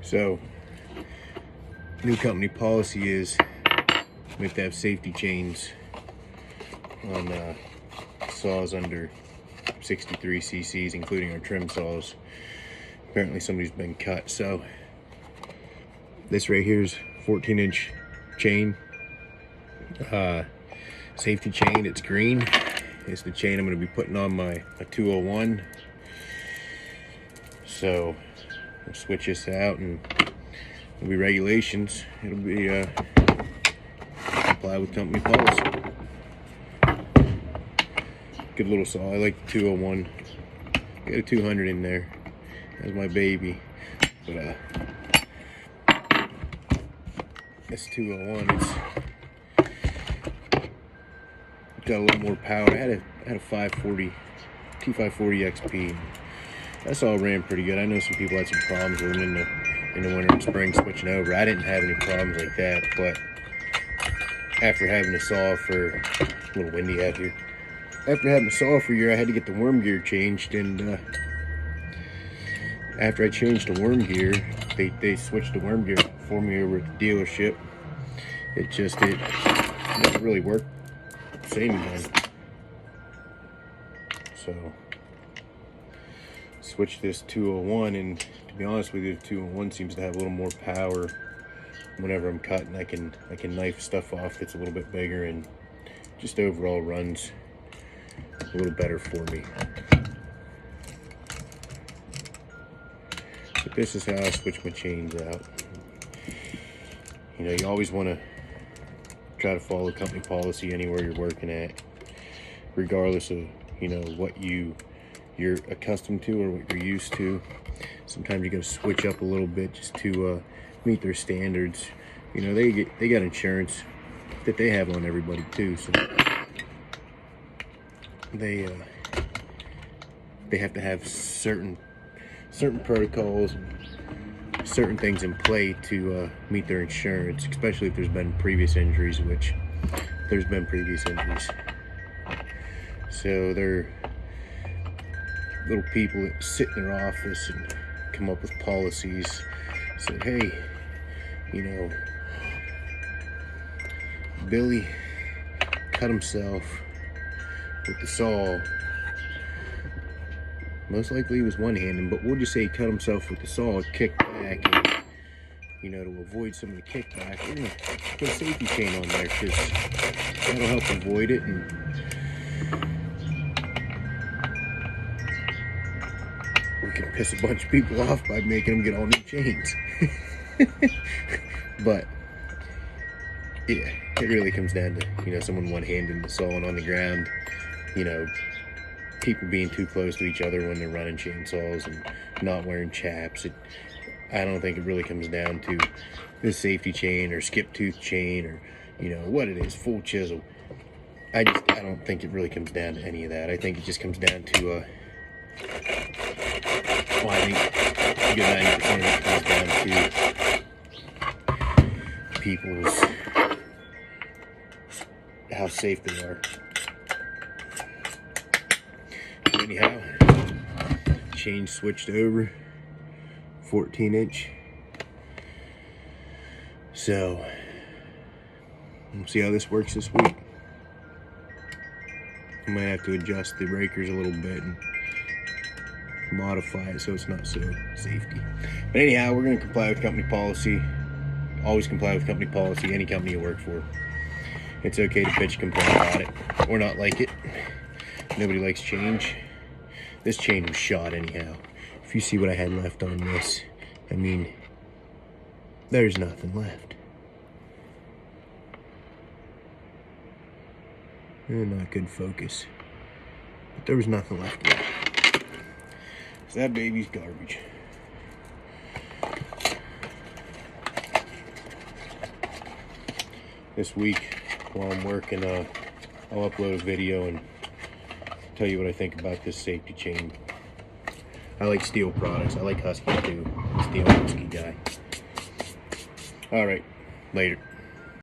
So, new company policy is we have to have safety chains on saws under 63 cc's, including our trim saws. Apparently somebody's been cut. So this right here is 14-inch chain, safety chain. It's green. It's the chain I'm going to be putting on my 201. So we'll switch this out, and it'll be regulations. It'll be comply with company policy. Good little saw. I like the 201. Got a 200 in there. That's my baby. But this 201, it's got a little more power. I had a 540 T540 XP. That saw ran pretty good. I know some people had some problems with them in the winter and spring switching over. I didn't have any problems like that, but after having a saw for a little windy out here. After having a saw for a year, I had to get the worm gear changed, and after I changed the worm gear, they switched the worm gear for me over at the dealership. It doesn't really work the same again. So switched this 201, and to be honest with you, the 201 seems to have a little more power. Whenever I'm cutting, I can knife stuff off that's a little bit bigger, and just overall runs a little better for me. But this is how I switch my chains out. You know, you always want to try to follow company policy anywhere you're working at, regardless of, you know, what you're accustomed to or what you're used to. Sometimes you got to switch up a little bit just to meet their standards. You know, they got insurance that they have on everybody too, so they have to have certain protocols and certain things in play to meet their insurance, especially if there's been previous injuries, which there's been previous injuries. So they're little people that sit in their office and come up with policies. Say, hey, you know, Billy cut himself with the saw. Most likely he was one-handed, but we'll just say he cut himself with the saw, kicked back, and, you know, to avoid some of the kickback, we're gonna put a safety chain on there, because that'll help avoid it, and we can piss a bunch of people off by making them get all new chains. But yeah, it really comes down to, you know, someone one-handed the saw and on the ground, you know, people being too close to each other when they're running chainsaws and not wearing chaps. I don't think it really comes down to the safety chain or skip tooth chain or, you know, what it is, full chisel. I don't think it really comes down to any of that. I think it just comes down to well, I think a good 90% of it comes down to people's, how safe they are. Anyhow, chain switched over, 14-inch. So we'll see how this works this week. I might have to adjust the breakers a little bit and modify it so it's not so safety. But anyhow, we're going to comply with company policy. Always comply with company policy, any company you work for. It's okay to bitch, complain about it, or not like it. Nobody likes change. This chain was shot anyhow. If you see what I had left on this, I mean, there's nothing left. Not good focus. But there was nothing left. So that baby's garbage. This week, while I'm working, I'll upload a video and tell you what I think about this safety chain. I like Steel products. I like Husky too. Steel Husky guy. All right, later.